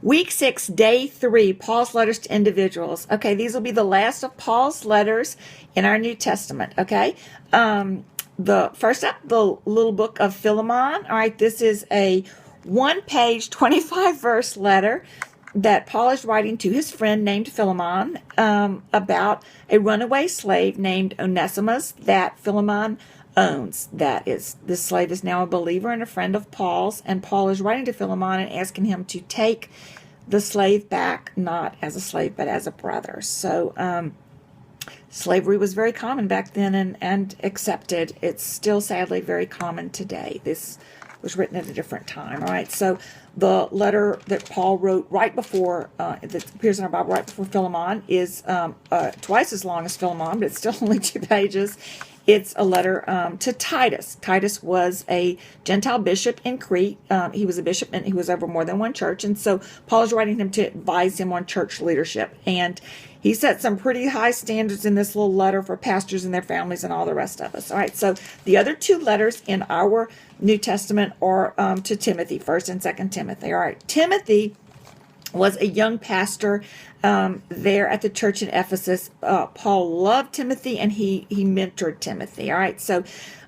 Week 6, day 3, Paul's letters to individuals. Okay, these will be the last of Paul's letters in our New Testament. Okay, the first up, the little book of Philemon. All right, this is a 1-page, 25-verse letter that Paul is writing to his friend named Philemon about a runaway slave named Onesimus that Philemon owns. This slave is now a believer and a friend of Paul's, and Paul is writing to Philemon and asking him to take the slave back, not as a slave, but as a brother. So, slavery was very common back then and accepted. It's still sadly very common today. This was written at a different time. All right, so the letter that Paul wrote right before, that appears in our Bible right before Philemon, is twice as long as Philemon, but it's still only 2 pages. It's a letter to Titus. Titus was a Gentile bishop in Crete. He was a bishop and he was over more than one church. And so Paul is writing him to advise him on church leadership. And he set some pretty high standards in this little letter for pastors and their families and all the rest of us. All right, so the other 2 letters in our New Testament are to Timothy, 1st and 2nd Timothy. All right, Timothy was a young pastor there at the church in Ephesus. Paul loved Timothy and he mentored Timothy. All right, so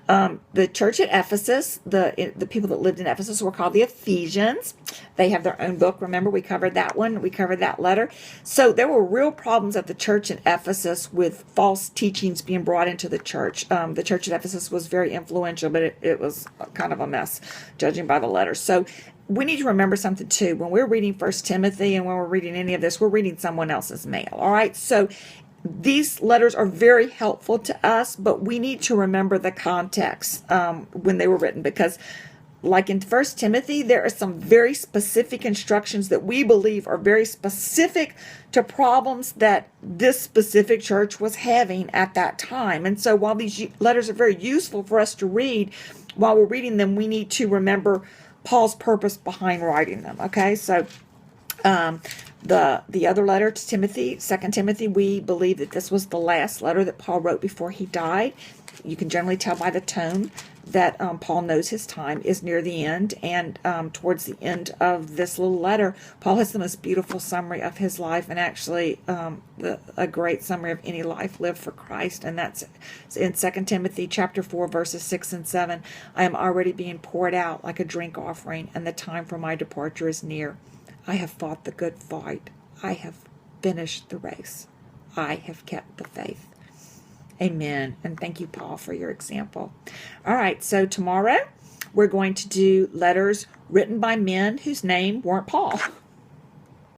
the church at Ephesus, the people that lived in Ephesus were called the Ephesians. They have their own book. Remember, we covered that one. We covered that letter. So there were real problems at the church in Ephesus with false teachings being brought into the church. The church at Ephesus was very influential, but it was kind of a mess, judging by the letter. So we need to remember something too. When we're reading 1 Timothy and when we're reading any of this, we're reading someone else's mail. All right, so these letters are very helpful to us, but we need to remember the context when they were written, because like in 1 Timothy, there are some very specific instructions that we believe are very specific to problems that this specific church was having at that time. And so while these letters are very useful for us to read, while we're reading them, we need to remember Paul's purpose behind writing them. Okay, so the other letter to Timothy, 2 Timothy, we believe that this was the last letter that Paul wrote before he died. You can generally tell by the tone that Paul knows his time is near the end. And towards the end of this little letter, Paul has the most beautiful summary of his life, and actually a great summary of any life lived for Christ. And that's in 2 Timothy chapter 4, verses 6 and 7. I am already being poured out like a drink offering, and the time for my departure is near. I have fought the good fight. I have finished the race. I have kept the faith. Amen. And thank you, Paul, for your example. All right, so tomorrow we're going to do letters written by men whose name weren't Paul.